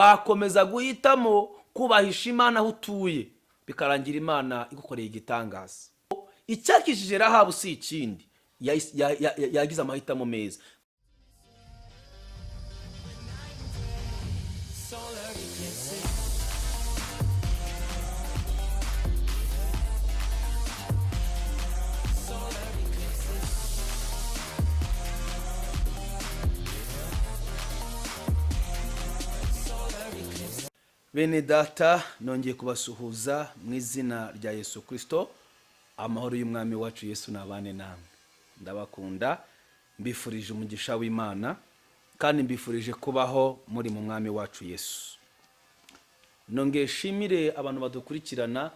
wakomeza guhitamo kubahisha Imana aho utuye, bikarangira Imana igukoreye igitangaza. Icyakishije Rahabu si ikindi, yagize amahitamo meza. Bene data, nongeye kubasuhuza mu izina rya Yesu Kristo. Amahoro y'umwami wacu Yesu nabane namwe. Ndabakunda, mbifurije umugisha w'Imana kandi mbifurije kubaho muri mu mwami wacu Yesu. Nongeye shimire abantu badukurikirana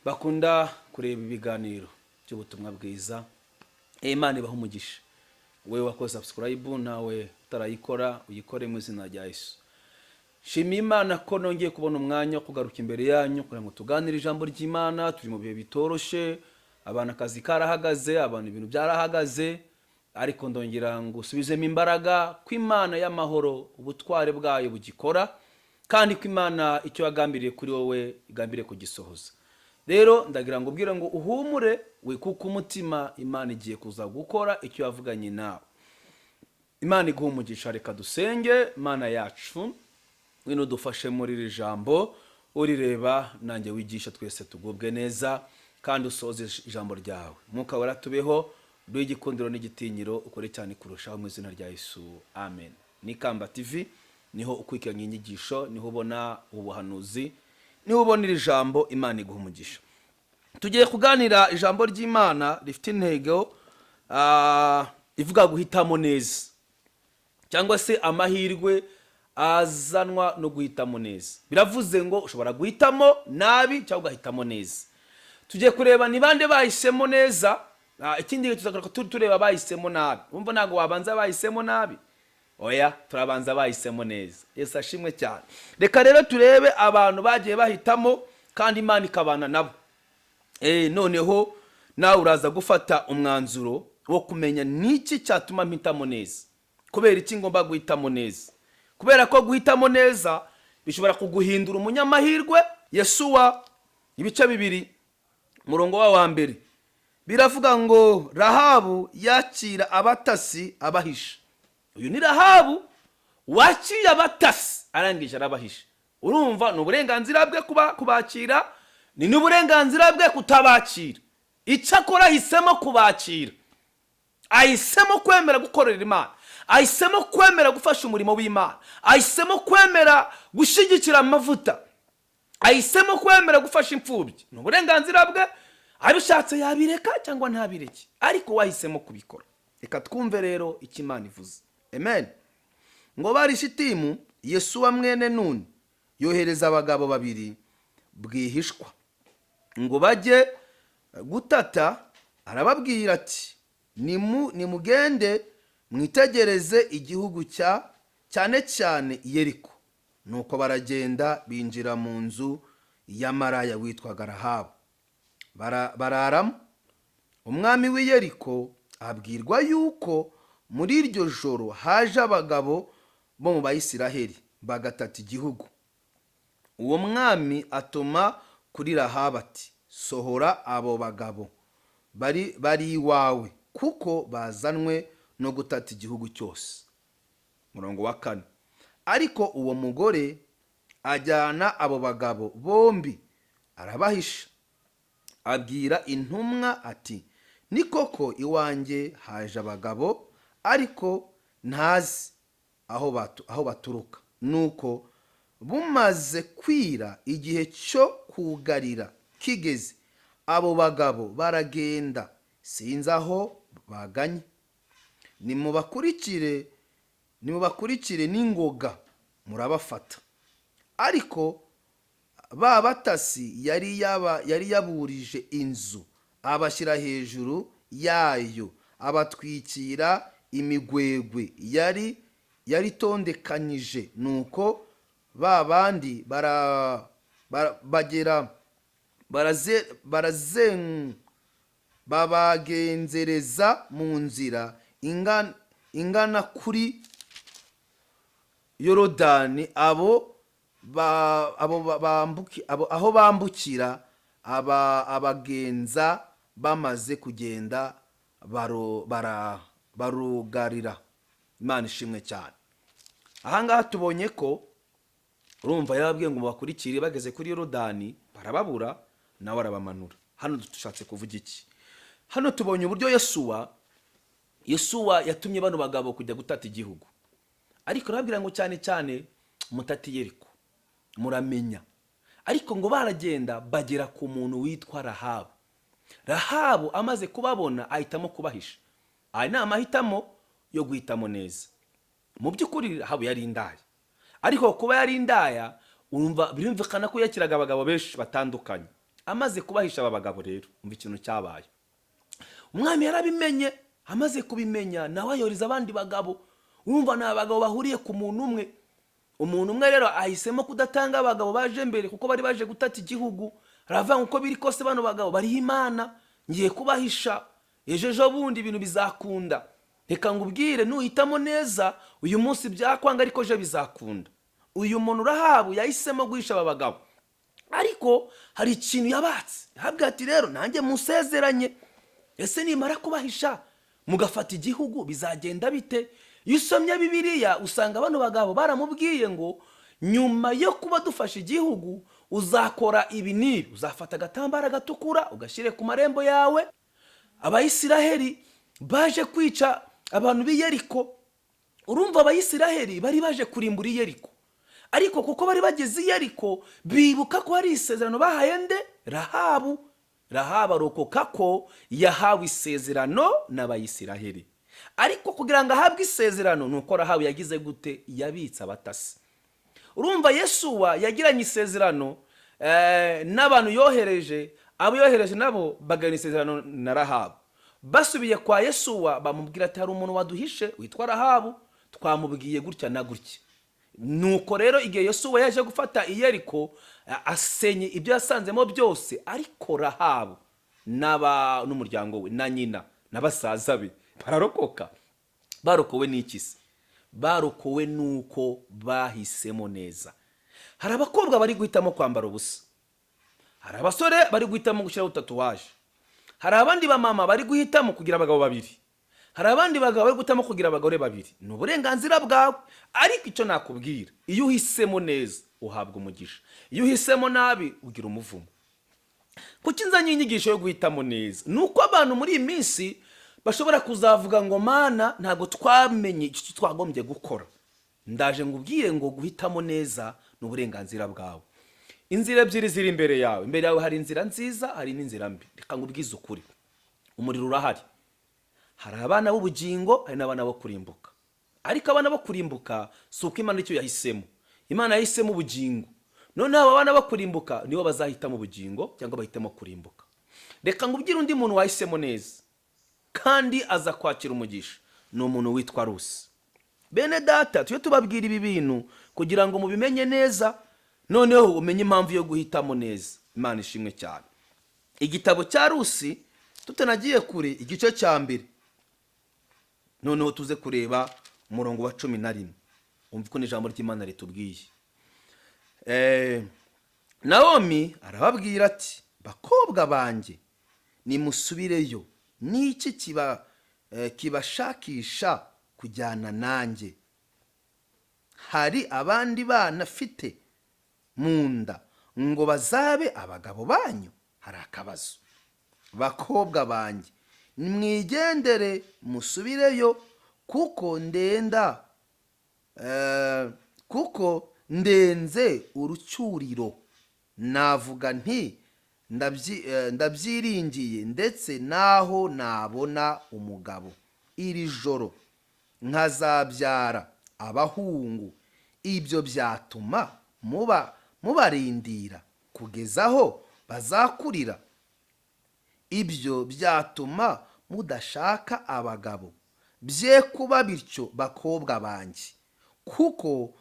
bakunda kureba ibiganiro by'ubutumwa bwiza. Imana ibahe umugisha. Wewe wakoze subscribe, nawe utarayikora uyikore mu izina rya Yesu. Shimira Imana ko nongeye kubona umwanya wo kugaruka imbere yanyu kugira ngo tuganire ijambo ry'Imana. Turi mu bihe bitoroshe, abantu akazi karahagaze, abantu ibintu byarahagaze, ariko ndongera ngo usubizemo imbaraga ko Imana y'amahoro ubutware bwayo bugikora, kandi ko Imana icyo yagambiriye kuri wowe igambiriye kugisohoza. Rero ndagira ngo ubwire ngo uhumure, wikuke umutima, Imana igiye kuza gukora icyo yavuganye nawe. Imana iguhe umugisha. Reka dusenge. Imana yacu, wino dufashe muri iri jambo, urireba nanjye wigisha, twese tugubwe neza kandi usoze ijambo ryawe. Mwuka wera tubeho, duhe igikundiro n'igitinyiro, ukore cyane kurushaho mu izina rya Yesu, amen. Ni Kamba TV, niho ukurikirana inyigisho, niho ubona ubuhanuzi, niho ubona iri jambo. Imana iguhe umugisha. Tugiye kuganira ijambo ry'Imana rifite intego ivuga guhitamo neza, cyangwa se amahirwe azanwa no guhitamo neza. Biravuze ngo ushobora guhitamo nabi cyangwa ugahitamo neza. Tugiye kureba ni bande bahisemo neza. Ikindi tuzagaruka tureba bahisemo nabi. Umva ntago wabanza bahisemo nabi, oya, turabanza bahisemo neza. Yesu ashimwe cyane. Reka rero turebe abantu bagiye bahitamo kandi Imana ikabana nabo. Noneho nawe uraza gufata umwanzuro wo kumenya niki cyatuma mpitamo neza. Kubera iki ngomba guhitamo neza? Kubera ko guhitamo neza bishobora kuguhindura umunyamahirwe. Yesuwa ibice 2 murongo wa mbere biravuga ngo Rahabu yakira abatasi abahisha. Uyu ni Rahabu wakiriye abatasi arangije arabahisha. Urumva n'uburenganzira bwe kubakira, ni n'uburenganzira bwe kutabakira. Icyakora ahisemo kubakira, ahisemo kwemera gukorera Imana, ahisemo kwemera gufasha umurimo w'Imana, ahisemo kwemera gushyigikira amavuta, ahisemo kwemera gufasha imfubyi. Ni uburenganzira bwe, abishatse yabireka cyangwa ntabireke, ariko wahisemo kubikora. Reka twumve rero icyo Imana ivuze. Amen. Ngo bari Shitimu, Yesuwa mwene Nuni yohereza abagabo 2 bwihishwa ngo bajye gutata. Arababwira ati nimugende mwitegereze igihugu cyane cyane Yeriko. Nuko baragenda binjira mu nzu ya maraya witwaga Rahabu, bararamo. Umwami w'i Yeriko abwirwa yuko muri iryo joro haje abagabo bo mu Bayisiraheli bagatata igihugu. Uwo mwami atuma kuri Rahabu ati, sohora abo bagabo bari iwawe, kuko bazanwe no gutata igihugu cyose. Murongo wa 4. Ariko uwo mugore ajyana abo bagabo bombi arabahisha, abwira intumwa ati, ni koko iwanjye haje abagabo, ariko ntazi aho baturuka. Nuko bumaze kwira, igihe cyo kugarira kigeze, abo bagabo baragenda, sinzi aho baganye. Nimubakurikire n'ingoga murabafata. Ariko ba batasi yari yaburije inzu, abashyira hejuru yayo, abatwikira imigwegwe yari tondekanyije. Nuko ba bandi babagenzereza mu nzira ingana kuri Yorodani. Abo aho bambukira abagenza bamaze kugenda barugarira. Imana ishimwe cyane. Ahangaha tubonye ko urumva yarababwiye ngo bakurikire, bageze kuri Yorodani barababura, nawe arabamanura. Hano dushatse kuvuga iki? Hano tubonye uburyo Yesuwa yatumye bano bagabo kujya gutata igihugu, ariko arababwira ngo cyane cyane mutati Yeriko muramenya. Ariko ngo baragenda bagera ku muntu witwa Rahabu amaze kubabona ahitamo kubahisha. Aya ni amahitamo yo guhitamo neza. Mu by'ukuri Rahabu yari indaya, ariko kuba yari indaya urumva birumvikana ko yakiraga abagabo benshi batandukanye. Amaze kubahisha aba bagabo rero, umva ikintu cyabaye. Umwami yarabimenye, amaze kubimenya nawe ayoreza abandi bagabo. Urumva ni abagabo bahuriye ku muntu umwe. Umuntu umwe rero ahisemo kudatanga abagabo baje mbere kuko bari baje gutata igihugu. Aravuga uko biri kose bano bagabo bariho Imana, ngiye kubahisha, ejo bundi ibintu bizakunda. Reka ngubwire, nuhitamo neza uyu munsi byakwanga, ariko je bizakunda. Uyu muntu Rahabu yahisemo guhisha aba bagabo, ariko hari ikintu yabatse. Yahabwa ati rero nanjye musezeranye, ese nimara kubahisha mugafata igihugu bizagenda bite? Iyo usomye Bibiliya usanga bano bagabo baramubwiye ngo nyuma yo kuba dufashe igihugu uzakora ibi n'ibi, uzafata agatambara gatukura ugashyire ku marembo yawe. Abayisiraheli baje kwica abantu b'i Yeriko. Urumva Abayisiraheli bari baje kurimbura i Yeriko, ariko kuko bari bageze i Yeriko bibuka ko hari isezerano bahaye nde? Rahabu arokoka ko yahawe isezerano n'Abayisiraheli. Ariko kugira ngo ahabwe isezerano nuko Rahabu yagize gute? Yabitse abatasi. Urumva Yesuwa yagiranye isezerano n'abantu yohereje, abo yohereje nabo bagirana isezerano na Rahabu. Basubiye kwa Yesuwa bamubwira ati hari umuntu waduhishe witwa Rahabu, twamubwiye gutya na gutya. Nuko rero igihe Yesuwa yaje gufata i Yeriko asenye ibyo yasanzemo byose, ariko Rahabu n'umuryango we na nyina n'abasaza be bararokoka. Barokowe n'iki se? Barokowe nuko bahisemo neza. Hari abakobwa bari guhitamo kwambara ubusa, hari abasore bari guhitamo gushyiraho tatuwaje, hari abandi bamama bari guhitamo kugira abagabo babiri, hari abandi bagabo bari guhitamo kugira abagore babiri. Ni uburenganzira bwawe, ariko icyo nakubwira, iyo uhisemo neza uhabwa umugisha, iyo uhisemo nabi ugira umuvumo. Kuki nzanye inyigisho yo guhitamo neza? Nuko abantu muri iyi minsi bashobora kuzavuga ngo Mana ntago twamenye icyo twagombye gukora. Ndaje ngubwire ngo guhitamo neza ni uburenganzira bwawe. Inzira ebyiri ziri imbere yawe. Imbere yawe hari inzira nziza, hari n'inzira mbi. Reka ngubwize ukuri, umuriro urahari. Hari abana b'ubugingo, hari n'abana bo kurimbuka. Ariko abana bo kurimbuka si uko Imana icyo yahisemo. Imana yahisemo ubugingo. None aba bana bo kurimbuka nibo bazahitamo ubugingo cyangwa bahitamo kurimbuka. Reka ngubwire undi muntu wahisemo neza kandi aza kwakira umugisha, ni umuntu witwa Rusi. Bene data, tujye tubabwira ibi bintu kugira ngo mubimenye neza, noneho umenye impamvu yo guhitamo neza. Imana ishimwe cyane. Igitabo cya Rusi, tutanagiye kure, igice cya mbere, noneho tuze kureba umurongo wa 11. Umva ko n'ijambo ry'Imana ritubwiye. Naomi arababwira ati, bakobwa banjye nimusubireyo, niki kibashakisha kujyana nanjye? Hari abandi bana afite mu nda ngo bazabe abagabo banyu? Hari akabazo. Bakobwa banjye nimwigendere musubireyo, kuko ndenze urucyuriro. Navuga nti ndabyiringiye, ndetse naho nabona umugabo iri joro nkazabyara abahungu. Ibyo byatuma mubarindira kugeza aho bazakurira. Ibyo byatuma mudashaka abagabo. Bye kuba bityo bakobwa banjye, kuko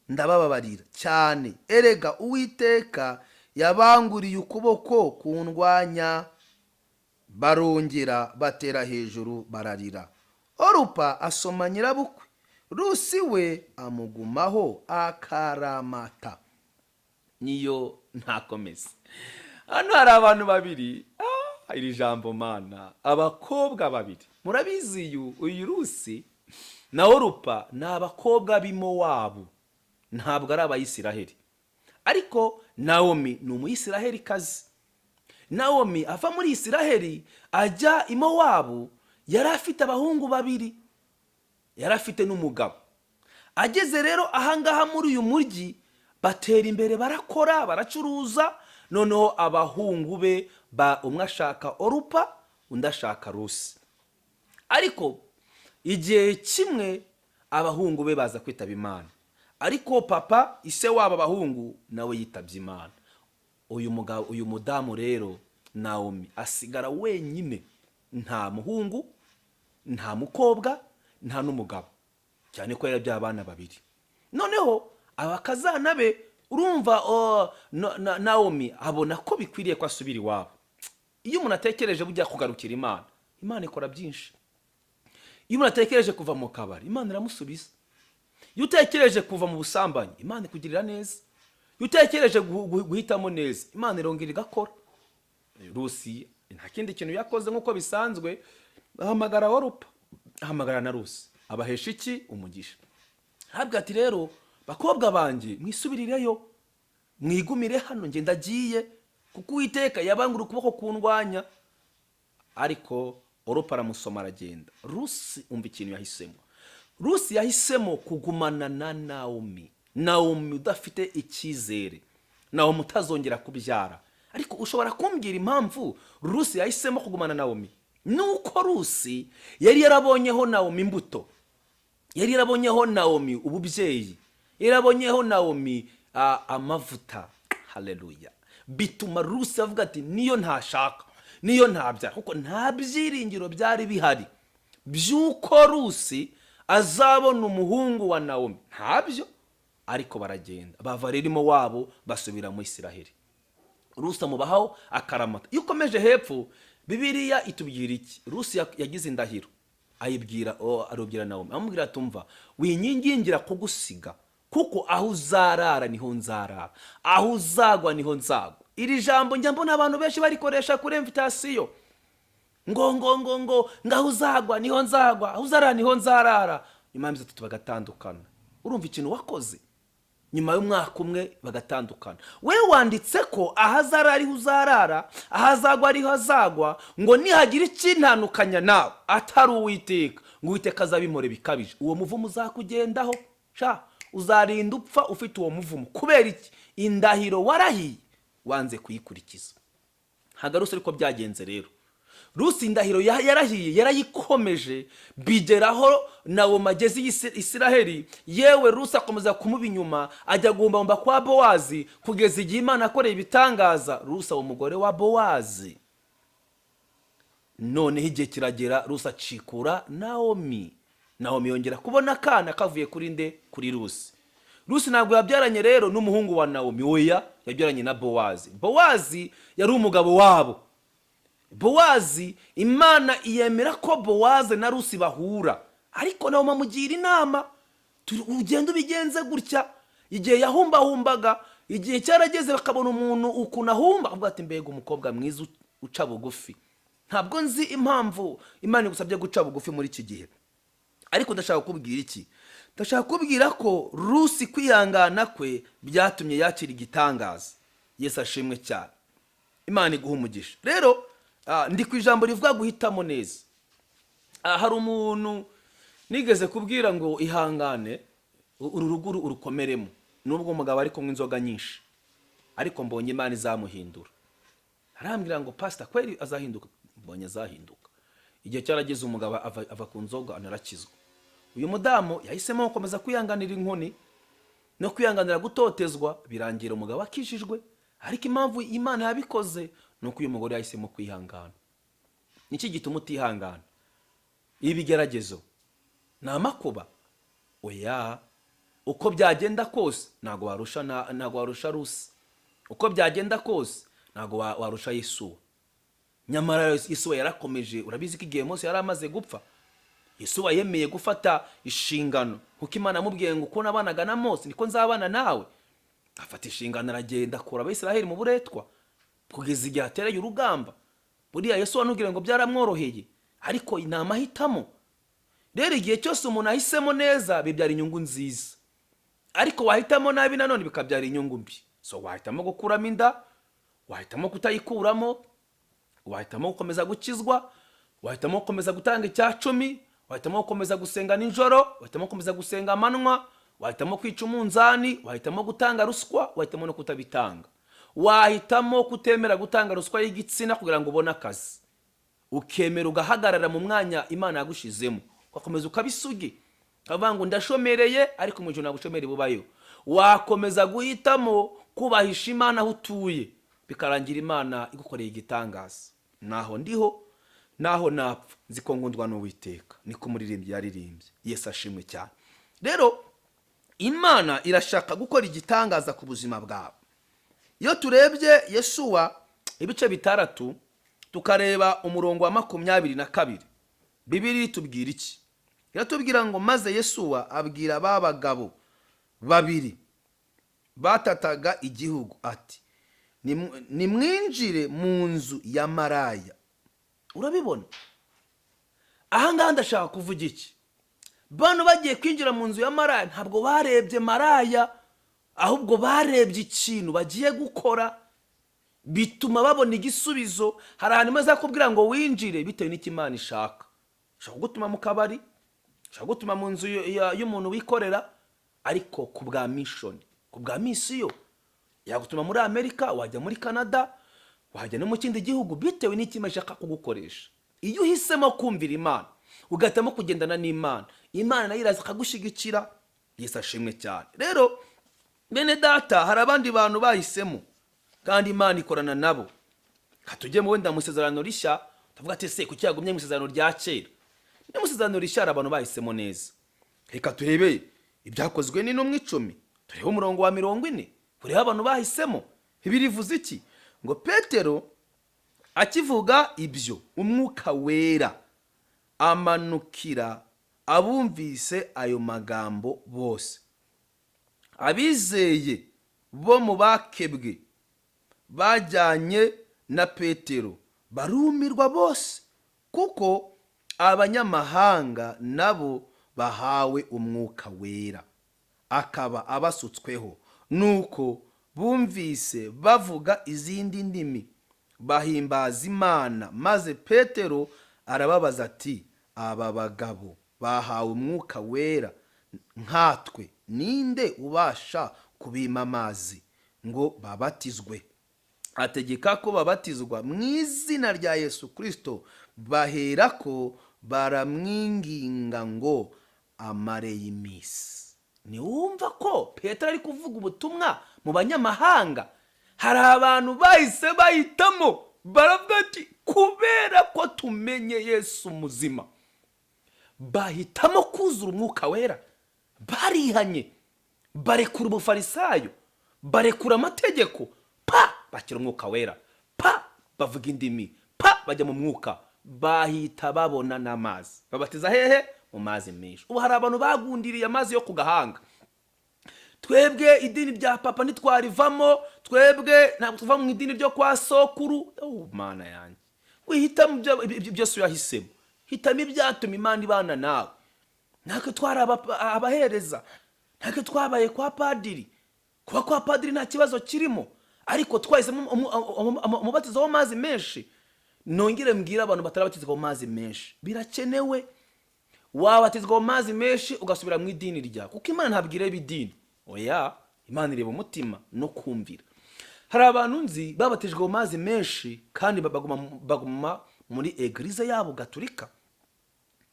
ndababarira cyane. Erega Uwiteka yabanguriye ukuboko kundwanya. Barongera batera hejuru bararira. Orupa asoma nyirabukwe rusi we amugumaho akaramata. Niyo ntakomeze. Hano hari abantu babiri, iri jambo mana, abakobwa babiri. Murabizi uyu rusi na Orupa ni abakobwa b'Imowabu, ntabwo ari Abayisiraheli. Ariko Nawomi ni Umuyisiraheli kazi. Nawomi ava muri Isiraheli ajya i Mowabu, yari afite abahungu babiri, yari afite n'umugabo. Ageze rero ahangaha muri uyu mujyi, batera imbere, barakora, baracuruza. Noneho abahungu be umwe ashaka Orupa, undi ashaka rusi. Ariko igihe kimwe abahungu be baza kwitaba Imana, ariko papa ise w'aba bahungu nawe yitabye Imana. Uyu mudamu rero Nawomi asigara wenyine, nta muhungu, nta mukobwa, nta n'umugabo, cyane ko yari by'abana babiri. Noneho abakazana be, urumva Nawomi abona ko bikwiriye ko asubira iwabo. Iyo umuntu atekereje bujya kugarukira Imana, Imana ikora byinshi. Iyo umuntu atekereje kuva mu kabari, Imana iramusubiza. Iyo utekereje kuva mu busambanyi, Imana ikugirira neza. Iyo utekereje guhitamo neza, Imana irongera igakora. Rusi nta kindi kintu yakoze nk'uko bisanzwe, ahamagara Orupa, ahamagara na Rusi, abahesha iki? Umugisha. Habwa ati rero bakobwa banjye, mwisubirireyo, mwigumire hano, nge ndagiye, kuko Uwiteka yabangura ukuboko kundwanya. Ariko Orupa aramusoma aragenda. Rusi umva ikintu yahisemo. Rusi yahisemo kugumana na Nawomi. Nawomi udafite icyizere, Nawomi utazongera kubyara. Ariko ushobora kumbwira impamvu Rusi yahisemo kugumana na Nawomi? Nuko Rusi yari yarabonyeho Nawomi imbuto, yari yarabonyeho Nawomi ububyeyi, yari yarabonyeho Nawomi amavuta. Haleluya. Bituma Rusi avuga ati niyo ntashaka, niyo ntabyara, kuko nta byiringiro byari bihari by'uko Rusi azabona umuhungu wa Nawomi. Ntabyo. Ariko baragenda, bava rero Mowabu basubira mu Isiraheli. Rusi amubaho akaramata. Iyo ukomeje hepfo, Bibiliya itubwira iki? Rusi yagize indahiro, arubwira Nawomi, amubwira atumva, winyingingira kugusiga, kuko aho uzarara niho nzarara, aho uzagwa niho nzagwa. Iri jambo njya mbona abantu benshi barikoresha kuri invitation, ngo ngaho uzagwa niho nzagwa, aho uzarara niho nzarara. Nyuma y'amezi 3 bagatandukana. Urumva ikintu wakoze? Nyuma y'umwaka umwe bagatandukana. Wewe wanditse ko ahazara ariho uzarara, ahazagwa ariho azagwa, ngo nihagira ikintandukanya nawe atari Uwiteka, ngo Uwiteka azabimore bikabije. Uwo muvumo uzakugendaho, uzarinda upfa ufite uwo muvumo. Kubera iki? Indahiro warahiye wanze kuyikurikiza. Hagaruse ariko byagenze rero. Rusi indahiro yarahiye, yarayikomeje, bigeraho Nawomi ageze Isiraheli. Yewe Rusi akomeza kumuba inyuma, ajya gumbamba kwa Bowazi, kugeza igihe Imana akoreye ibitangaza. Rusi aba umugore wa Bowazi. Noneho igihe kiragera, Rusi acikura Nawomi. Nawomi yongera kubona akana kavuye kuri nde? Kuri Rusi. Rusi ntabwo yabyaranye rero n'umuhungu wa Nawomi, oya, yabyaranye na Bowazi. Bowazi yari umugabo wabo. Bowazi, Imana iyemera ko Bowazi na Rusi bahura, ariko Nawomi amugira inama, ugenda ubigenze gutya. Igihe yahumbahumbaga, igihe cyarageze bakabona umuntu ukuntu ahumba, avuga ati mbega umukobwa mwiza uca bugufi. Ntabwo nzi impamvu Imana igusabye guca bugufi muri iki gihe, ariko ndashaka kubwira iki? Ndashaka kubwira ko Rusi kwihangana kwe byatumye yakira igitangaza. Yesu ashimwe cyane. Imana iguha umugisha. Rero ndi ku ijambo rivuga guhitamo neza. Hari umuntu nigeze kubwira ngo ihangane, uru rugo urukomeremo, nubwo umugabo ari kunywa inzoga nyinshi, ariko mbonye Imana izamuhindura. Arambwira ngo pastor kweli azahinduka? Mbonye azahinduka. Igihe cyarageze umugabo ava ku nzoga anarakizwa. Uyu mudamu yahisemo gukomeza kwihanganira inkoni no kwihanganira gutotezwa, birangira umugabo akishijwe. Ariko impamvu Imana yabikoze nuko uyu mugore yahisemo kwihangana. Niki gituma utihangana? Ibigeragezo ni amakuba? Oya, uko byagenda kose ntago warusha Rusi. Uko byagenda kose ntago warusha Yesu. Nyamara Yesu yarakomeje. Urabizi ko igihe Mose yari amaze gupfa, Yesu yemeye gufata inshingano kuko Imana yamubwiye ngo uko nabanaga na Mose niko nzabana nawe. Afata inshingano aragenda akura Abisiraheli mu buretwa kugeza igihe atereye urugamba. Buriya Yesu wanubwira ngo byaramworoheye, ariko ni amahitamo. Rero igihe cyose umuntu ahisemo neza bibyara inyungu nziza, ariko wahitamo nabi nanone bikabyara inyungu mbi. So wahitamo gukuramo inda, wahitamo kutayikuramo, wahitamo gukomeza gukizwa, wahitamo gukomeza gutanga icya-10, wahitamo gukomeza gusenga nijoro, wahitamo gukomeza gusenga amanywa, wahitamo kwica umunzani, wahitamo gutanga ruswa, wahitamo no kutabitanga. Wahitamo kutemera gutanga ruswa y'igitsina kugira ngo ubone akazi, ukemera ugahagarara mu mwanya Imana yagushizemo, ugakomeza ukabisugi ukavuga ngo ndashomereye, ariko mu gihe nta bushomeri bubayo. Wakomeza guhitamo kubahisha Imana aho utuye, bikarangira Imana igukoreye igitangaza. Naho ndiho, naho napfa nzi ko nkundwa n'Uwiteka, niko umuririmbyi yaririmbye. Yesu ashimwe cyane. Rero Imana irashaka gukora igitangaza ku buzima bwawe. Iyo turebye Yesuwa ibice 6 tukareba umurongo wa 22, Bibiliya itubwira iki? Iratubwira ngo maze Yesuwa abwira ba bagabo babiri batataga igihugu ati, nimwinjire mu nzu ya maraya. Urabibona? Aha ngaha ndashaka kuvuga iki? Bano bagiye kwinjira mu nzu ya maraya ntabwo barebye maraya, ahubwo barebye ikintu bagiye gukora bituma babona igisubizo. Hari ahantu maze akubwira ngo winjire bitewe n'icyo Imana ishaka. Ishaka gutuma mu kabari, ishaka gutuma mu nzu y'umuntu wikorera, ariko ku bwa mission, ku bwa misiyo. Yagutuma muri Amerika, wajya muri Canada, wajya no mu kindi gihugu bitewe n'icyo Imana ishaka kugukoresha. Iyo uhisemo kumvira Imana, ugatamo kugendana n'Imana, Imana nayo iraza kagushyigikira. Yesu ashimwe cyane. Rero bene data, hari abandi bantu bahisemo kandi Imana ikorana nabo. Katujye mu wenda mu isezerano rishya, tuvuga ati se kuki yagumye mu isezerano rya kera? Ni mu isezerano rishya abantu bahisemo neza. Reka turebe ibyakozwe n'intumwa 10, turebe umurongo wa 40, urebe abantu bahisemo. Birivuze iki? Ngo Petero akivuga ibyo, umwuka wera amanukira abumvise ayo magambo bose. Abizeye bo mu bakebwe bajyanye na Petero barumirwa bose, kuko abanyamahanga nabo bahawe umwuka wera akaba abasutsweho. Nuko bumvise bavuga izindi ndimi bahimbaza Imana. Maze Petero arababaza ati, aba bagabo bahawe umwuka wera nkatwe, ninde ubasha kubima amazi ngo babatizwe? Ategeka ko babatizwa mu izina rya Yesu Kristo. Baherako baramwinginga ngo amareye iminsi. Niwumva ko Petero ari kuvuga ubutumwa mu banyamahanga. Hari abantu bahise bahitamo, baravuga ati kubera ko tumenye Yesu muzima, bahitamo kuzura umwuka wera. Barihanye, barekura ubufarisayo, barekura amategeko, bakira umwuka wera, bavuga indimi, bajya mu mwuka, bahita babona n'amazi. Babatiza hehe? Mu mazi menshi. Ubu hari abantu bagundiriye amazi yo ku gahanga. Twebwe idini rya papa ntitwarivamo, twebwe ntabwo tuva mu idini ryo kwa sokuru. Mana yanjye, wihitamo byose yahisemo. Hitamo ibyatuma Imana ibana nawe. Ntabwo twari abahereza, ntabwo twabaye kwa padiri. Kuba kwa padiri nta kibazo kirimo, ariko twahisemo umubatizo w'amazi menshi. Nongere mbwira abantu batarabatizwa mu mazi menshi, birakenewe. Wabatizwa mu mazi menshi ugasubira mu idini rya, kuko Imana ntabwo ireba idini. Oya, Imana ireba umutima no kumvira. Hari abantu nzi babatijwe mu mazi menshi kandi baguma muri eglise yabo Gatolika,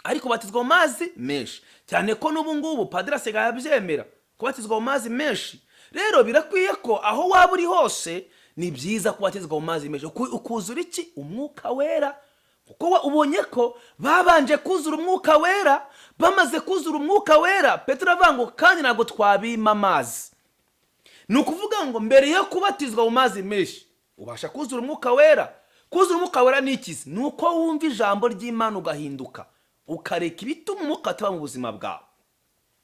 ariko batizwa mu mazi menshi cyane ko n'ubu ngubu padiri asigaye abyemera kubatizwa mu mazi menshi. Rero birakwiye ko aho waba uri hose ni byiza kubatizwa mu mazi menshi, ukuzura iki? Umwuka wera. Kuko ubonye ko babanje kuzura umwuka wera. Bamaze kuzura umwuka wera, Petero avuga ngo kandi ntabwo twabima amazi. Ni ukuvuga ngo mbere yo kubatizwa mu mazi menshi ubasha kuzura umwuka wera. Kuzura umwuka wera ni iki? Ni uko wumva ijambo ry'Imana ugahinduka, ukareka ibituma umwuka ataba mu buzima bwawe.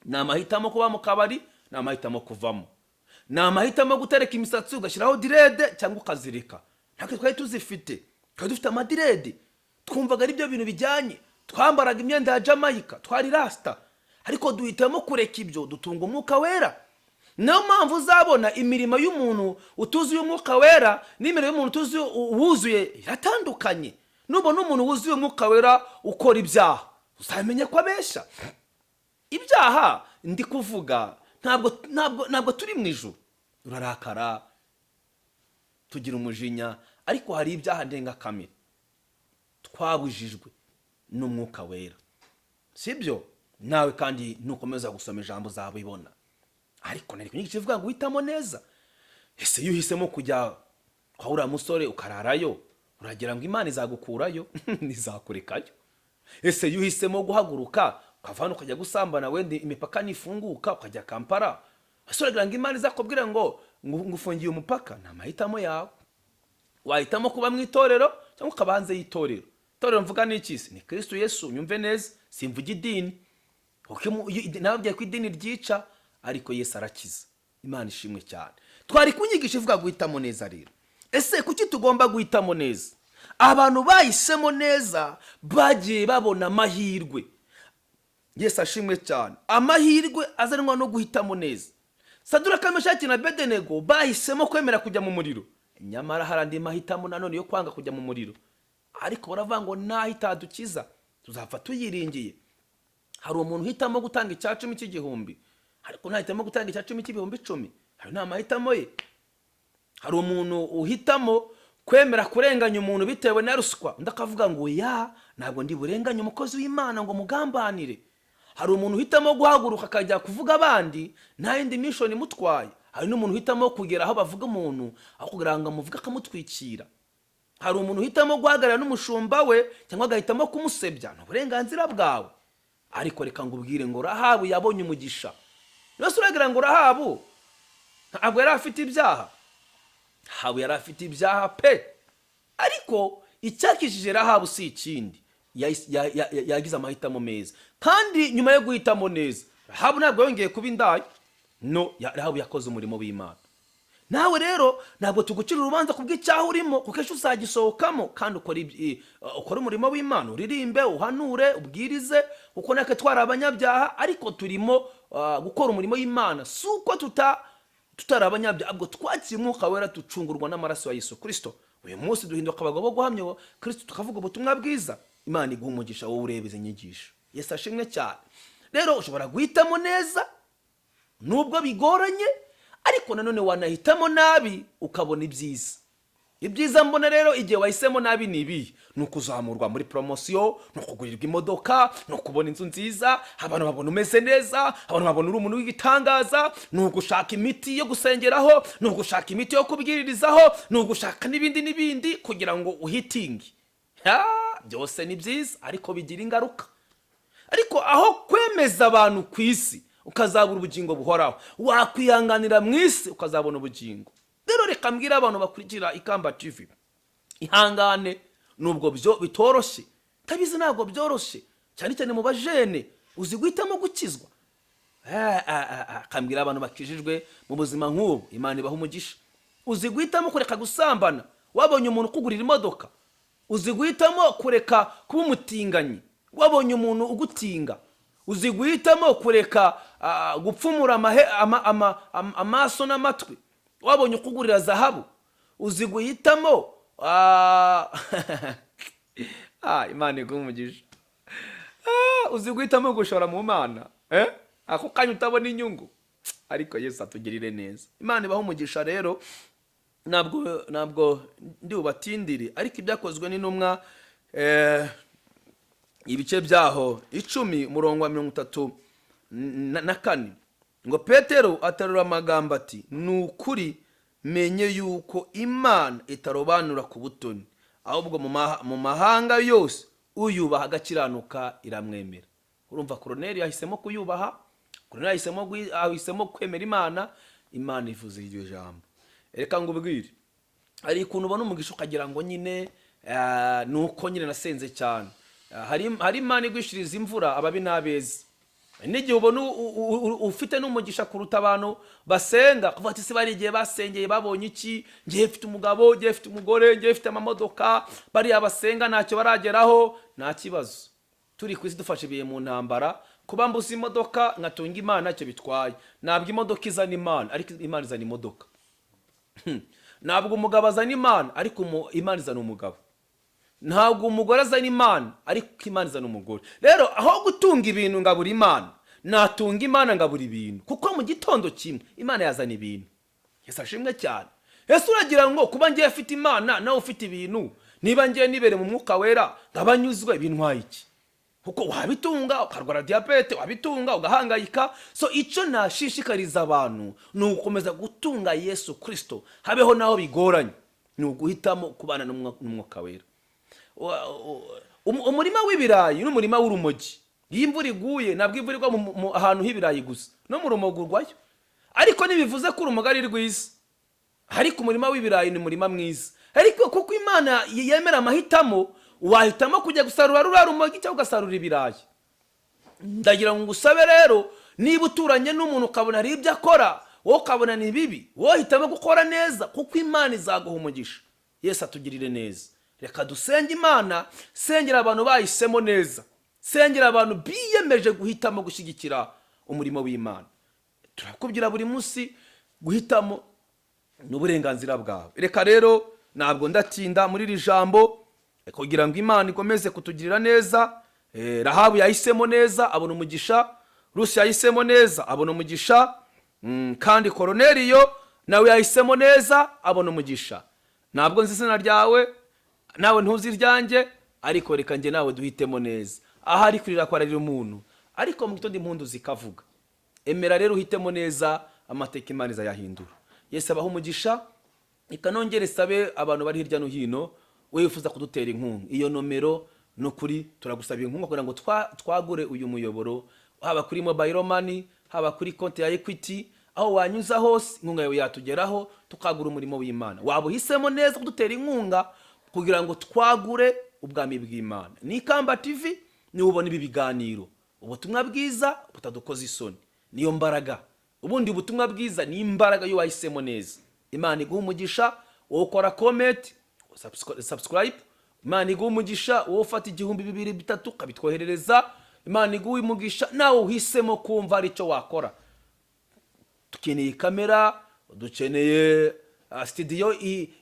Ni amahitamo kuba mu kabari, ni amahitamo kuvamo, ni amahitamo gutereka imisatsi ugashyiraho direde cyangwa ukazirika. Ntabwo twari tuzifite, twari dufite amadirede, twumvaga ari byo bintu bijyanye, twambaraga imyenda ya Jamaica, twari rasta, ariko duhitamo kureka ibyo, dutunga umwuka wera. Niyo mpamvu uzabona imirimo y'umuntu utuzuye umwuka wera n'imirimo y'umuntu utuzuye wuzuye iratandukanye. Nubona umuntu wuzuye umwuka wera ukora ibyaha, uzamenye ko abesha. Ibyaha ndi kuvuga ntabwo turi mu ijuru, urarakara, tugira umujinya, ariko hari ibyaha ndengakamere twabujijwe n'umwuka wera, sibyo? Nawe kandi nukomeza gusoma ijambo uzabibona. Ariko nari kunyigisha ivuga ngo uhitamo neza. Ese iyo uhisemo kujya kwa uriya musore ukararayo, uragira ngo Imana izagukurayo? Ntizakurekayo. Ese iyo uhisemo guhaguruka ukavana ukajya gusambana, wenda imipaka nifunguka ukajya Kampala, ese uragira ngo Imana izakubwira ngo ngufungiye umupaka? Ni amahitamo yawe. Wahitamo kuba mu itorero cyangwa ukaba hanze y'itorero. Itorero mvuga ni iki? Ni Kristo Yesu, nyumve neza, simvuga idini. Nababwiye ko idini ryica, ariko Yesu arakiza. Imana ishimwe cyane. Twari kunyigisha ivuga guhitamo neza rero. Ese kuki tugomba guhitamo neza? Abantu bahisemo neza bagiye babona amahirwe. Yesu ashimwe cyane. Amahirwe azanwa no guhitamo neza. Saduraka, Meshaki na Abedenego bahisemo kwemera kujya mu muriro, nyamara hari andi mahitamo nanone yo kwanga kujya mu muriro. Ariko baravuga ngo nahitadukiza tuzapfa tuyiringiye. Hari umuntu uhitamo gutanga icya 10 cy'igihumbi, ariko ntahitamo gutanga icya 10 cy'ibihumbi 10. Hari nta mahitamo ye. Hari umuntu uhitamo kwemera kurenganya umuntu bitewe na ruswa, ndakavuga ngo ntabwo ndi burenganye umukozi w'Imana ngo mugambanire. Hari umuntu uhitamo guhaguruka akajya kuvuga abandi nta yindi mission imutwaye. Hari n'umuntu uhitamo kugera aho bavuga umuntu aho kugira ngo amuvuge akamutwikira. Hari umuntu uhitamo guhagarara n'umushumba we cyangwa agahitamo kumusebya. Ni uburenganzira bwawe. Ariko reka ngubwire ngo Rahabu yabonye umugisha. Nose uragira ngo Rahabu ntabwo yari afite ibyaha? Rahabu yari afite ibyaha pe, ariko icyakishije Rahabu si ikindi, yagize amahitamo meza. Kandi nyuma yo guhitamo neza, Rahabu ntabwo yongeye kuba indaya. No, Rahabu yakoze umurimo w'Imana. Nawe rero ntabwo tugucira urubanza kubw'icyaha urimo, kuko ejo uzagisohokamo kandi ukora umurimo w'Imana, uririmbe, uhanure, ubwirize, kuko natwe twari abanyabyaha, ariko turimo gukora umurimo w'Imana. Si uko tutari abanyabyaha, ahubwo twakiriye umwuka wera, ducungurwa n'amaraso ya Yesu Kristo. Uyu munsi duhinduka abagabo bo guhamya Kristo, tukavuga ubutumwa bwiza. Imana iguha umugisha wowe ureba izi nyigisho. Yesu ashimwe cyane. Rero ushobora guhitamo neza nubwo bigoranye, ariko nanone wanahitamo nabi ukabona ibyiza. Ibyiza mbona rero igihe wahisemo nabi ni ibi: ni ukuzamurwa muri promotion, ni ukugurirwa imodoka, ni ukubona inzu nziza, abantu babona umeze neza, abantu babona uri umuntu w'igitangaza, ni ugushaka imiti yo gusengeraho, ni ugushaka imiti yo kubwiririzaho, ni ugushaka n'ibindi kugira ngo uhitinge. Byose ni byiza, ariko bigira ingaruka. Ariko aho kwemeza abantu ku isi ukazabura ubugingo buhoraho, wakwihanganira mu isi ukazabona ubugingo. Rero reka mbwira abantu bakurikira Ikamba TV, ihangane nubwo byo bitoroshye, tabizi ntabwo byoroshye, cyane cyane mu bajene uzi guhitamo gukizwa. Kambwira abantu bakijijwe mu buzima nk'ubu, Imana ibaha umugisha. Uzi guhitamo kureka gusambana, wabonye umuntu ukugurira imodoka. Uzi guhitamo kureka kuba umutinganyi, wabonye umuntu ugutinga. Uzi guhitamo kureka gupfumura amaso n'amatwi, wabonye ukugurira zahabu. Uzi guhitamo Imana iguha umugisha. Uzi guhitamo gushora mu Mana, ako kanya utabona inyungu, ariko Yesu atugirire neza. Imana ibaha umugisha. Rero ntabwo ndi ubatindire, ariko ibyakozwe n'intumwa ibice byaho 10 umurongo wa 34 ngo Petero atarura amagambo ati, nukuri menye yuko Imana itarobanura ku butoni, ahubwo mu mahanga yose uyubaha agakiranuka iramwemera. Urumva Koroneli yahisemo kuyubaha, Koroneli yahisemo kwemera Imana. Imana ivuze iryo jambo. Reka ngubwire, ari ukuntu ubona umugisha ukagira ngo nyine nuko nyine nasenze cyane. hari imana igwishiriza imvura ababi n'abeza. N'igihe ubona ufite n'umugisha kuruta abantu basenga, kuvuga ati se bari igihe basengeye babonye iki, ngiye mfite umugabo, ngiye mfite umugore, ngiye mfite amamodoka, bariya basenga ntacyo barageraho. Nta kibazo, turi ku isi dufashe ibihe mu ntambara, kuba mbuze imodoka nkatunga imana ntacyo bitwaye. Ntabwo imodoka izana imana, ariko imana izana imodoka. Ntabwo umugabo azana imana, ariko imana izana umugabo. Ntabwo umugore azana imana, ariko imana izana umugore. Rero aho gutunga ibintu ngabura imana, natunga imana ngabura ibintu, kuko mu gitondo kimwe imana yazana ibintu. Yesu ashimwe cyane. Yesu uragira ngo kuba ngiye afite imana nawe ufite ibintu, niba ngiye nibere mu mwuka wera ngabanyuzwe, bintwaye iki? Kuko wabitunga ukarwara diabete, wabitunga ugahangayika. So icyo nashishikariza abantu ni ugukomeza gutunga Yesu Kristo, habeho naho bigoranye, ni uguhitamo kubana n'umwuka wera. Umurima w'ibirayi n'umurima w'urumogi, iyo imvura iguye ntabwo imvura igwa ahantu h'ibirayi gusa, no mu rumogi urwayo. Ariko ntibivuze ko urumogi ari rwiza, ariko umurima w'ibirayi ni umurima mwiza. Ariko kuko imana yemera amahitamo, wahitamo kujya gusarura ruriya rumogi cyangwa ugasarura ibirayi. Ndagira ngo ngusabe rero, niba uturanye n'umuntu ukabona hari ibyo akora, wowe ukabona ni bibi, wowe hitamo gukora neza, kuko imana izaguha umugisha. Yesu atugirire neza. Reka dusenge imana, sengera abantu bahisemo neza, sengera abantu biyemeje guhitamo gushyigikira umurimo w'imana. Turakubwira buri munsi guhitamo n'uburenganzira bwawe. Reka rero ntabwo ndatinda muri iri jambo, kugira ngo imana ikomeze kutugirira neza. Rahabu yahisemo neza abona umugisha, Rusi yahisemo neza abona umugisha, kandi Koroneliyo nawe yahisemo neza abona umugisha. Ntabwo nzi izina ryawe, nawe ntuzi iryanjye, ariko reka njye nawe duhitemo neza. Ahari kurira kwararira umuntu, ariko mu gitondo impundu zikavuga. Emera rero uhitemo neza, amateka imana izayahindura. Yesu abaho umugisha. Ikanongere sabe abantu bari hirya no hino, we wifuza kudutera inkunga, iyo nomero no kuri turagusabira inkunga kugira ngo twagure uyu muyoboro, haba kuri mobile money, haba kuri konti ya Equity, aho wanyuza hose inkunga yawe yatugeraho, tukagura umurimo w'Imana. Waba uhisemo neza kudutera inkunga kugira ngo twagure ubwami bw'Imana. Ni Ikamba TV, ni ubona ibi biganiro, ubutumwa bwiza butadukoza isoni, niyo mbaraga. Ubundi ubutumwa bwiza ni imbaraga yo wahisemo neza. Imana iguha umugisha, wowe ukora comment, subscribe. Imana iguha umugisha, wowe ufata 2,000-3,000 ukabitwoherereza. Imana iguha umugisha, nawe uhisemo kumva ari cyo wakora. Dukeneye kamera, dukeneye studio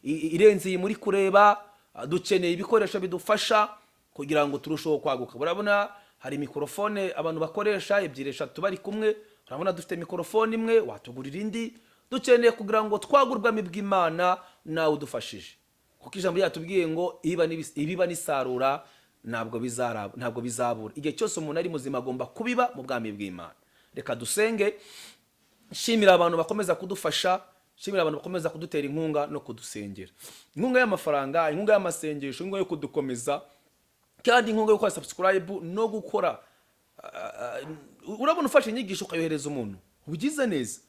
irenze muri kureba, dukeneye ibikoresho bidufasha kugira ngo turusheho kwaguka. Urabona hari mikrofone abantu bakoresha 2-3 bari kumwe, urabona dufite mikrofone imwe, watugurira indi. Dukeneye kugira ngo twagurwamo bw'Imana, nawe udufashije, kuko ijambo ryatubwiye ngo ibiba n'isarura ntabwo bizabura. Igihe cyose umuntu ari muzima agomba kubiba mu bwami bw'Imana. Reka dusenge. Shimira abantu bakomeza kudufasha, shimira abantu bakomeza kudutera inkunga no kudusengera. Inkunga y'amafaranga, inkunga y'amasengesho, inkunga yo kudukomeza, kandi inkunga yo gukora subscribe no gukora. Urabona ufashe inyigisho ukayohereza umuntu, ubigize neza,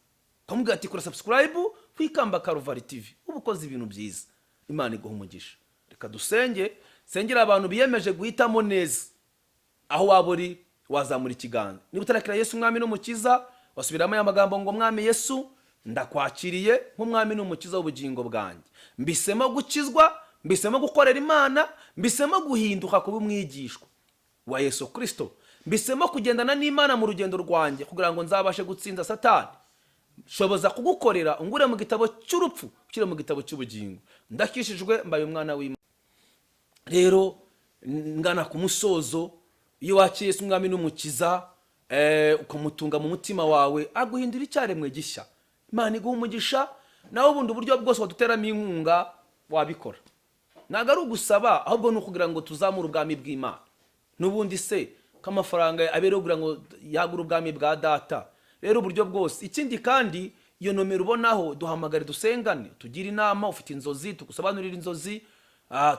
ukamubwira ati kora subscribe ku Ikamba Karuvari TV, ubukoze ibintu byiza. Imana iguha umugisha. Reka dusenge. Sengera abantu biyemeje guhitamo neza. Aho waburi wazamura ikiganza. Niba utarakira Yesu umwami n'umukiza, wasubiramo aya magambo ngo mwami Yesu, ndakwakiriye nk'umwami n'umukiza w'ubugingo bwanjye. Mbisemo gukizwa, mbisemo gukorera Imana, mbisemo guhinduka kuba umwigishwa wa Yesu Kristo. Mbisemo kugendana n'Imana mu rugendo rwanjye kugira ngo nzabashe gutsinda Satani. Shoboza kugukorera ungure mu gitabo cy'urupfu, ukire mu gitabo cy'ubugingo. Ndakishijwe mbaye umwana w'Imana. Rero ngana ku musozo, iyo wakiriye Yesu umwami n'umukiza, ukamutunga mu mutima wawe, aguhindura icyaremwe gishya. Imana iguha umugisha. Nawe ubundi uburyo bwose waduteramo inkunga wabikora. Ntabwo ari ugusaba, ahubwo ni ukugira ngo tuzamure ubwami bw'Imana. N'ubundi se k'amafaranga abere kugira ngo yagure ubwami bwa data. Rero uburyo bwose. Ikindi kandi iyo nomero ubonaho, duhamagare dusengane, tugira inama. Ufite inzozi, tugusobanurira inzozi,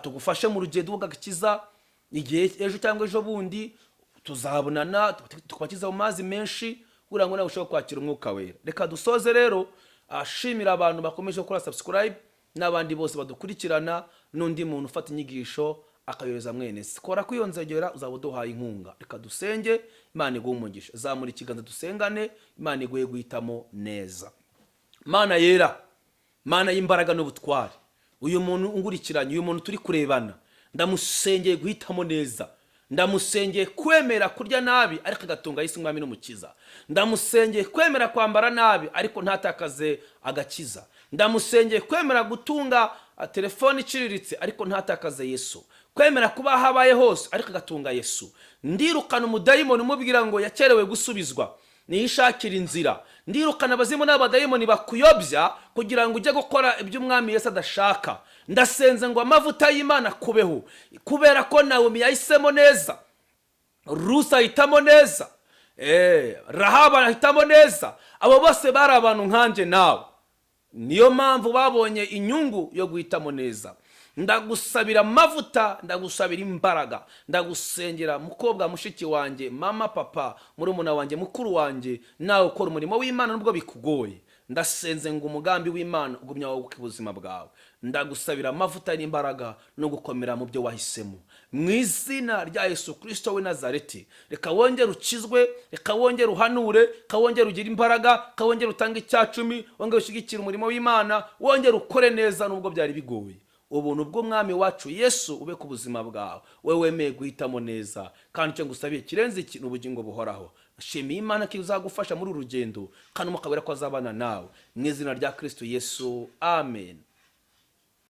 tugufashe mu rugendo rw'agakiza. Igihe ejo cyangwa ejo bundi tuzabonana, tukubakiza mu mazi menshi kugira ngo nawe ushobore kwakira umwuka wera. Reka dusoze rero, ashimira abantu bakomeje gukora subscribe, n'abandi bose badukurikirana, n'undi muntu ufata inyigisho akayohereza mwene se. Kora kwiyonzegera uzaba uduhaye inkunga. Reka dusenge, Imana iguhe umugisha. Zamura ikiganza dusengane, Imana iguhe guhitamo neza. Mana yera, Mana y'imbaraga n'ubutware, uyu muntu ungurikiranye, uyu muntu turi kurebana, ndamusengeye guhitamo neza. Ndamusengeye kwemera kurya nabi ariko agatunga Yesu umwami n'umukiza. Ndamusengeye kwemera kwambara nabi ariko ntatakaze agakiza. Ndamusengeye kwemera gutunga telefone iciriritse ariko ntatakaze Yesu. Kwemera kuba habaye hose ariko agatunga Yesu. Ndirukana umudayimoni umubwira ngo yakerewe gusubizwa, niyishakira inzira. Ndirukana abazimu n'abadayimoni bakuyobya kugira ngo ujye gukora ibyo umwami Yesu adashaka. Ndasenze ngo amavuta y'Imana kubeho, kubera ko Nawomi yahisemo neza, Rusa ahitamo neza, Rahaba ahitamo neza. Abo bose bari abantu nkanje nawe, niyo mpamvu babonye inyungu yo guhitamo neza. Ndagusabira amavuta, ndagusabira imbaraga, ndagusengera mukobwa, mushiki wanjye, mama, papa, murumuna wanjye, mukuru wanjye, nawe ukora umurimo w'Imana nubwo bikugoye. Ndasenze ngo umugambi w'Imana ugumya waguke ubuzima bwawe. Ndagusabira amavuta n'imbaraga no gukomera mu byo wahisemo, mu izina rya Yesu Kristo w'i Nazareti. Reka wongere ukizwe, reka wongere uhanure, reka wongere ugire imbaraga, reka wongere utange icyacumi, wongere ushyigikire umurimo w'Imana, wongere ukore neza nubwo byari bigoye. Ubuntu bw'umwami wacu Yesu ube ku buzima bwawe, wewe wemeye guhitamo neza. Kandi icyo ngusabiye kirenze iki n'ubugingo buhoraho. Shimiye Imana ko izagufasha muri uru rugendo, kandi umukabera ko azabana nawe, mu izina rya Kristo Yesu, amen.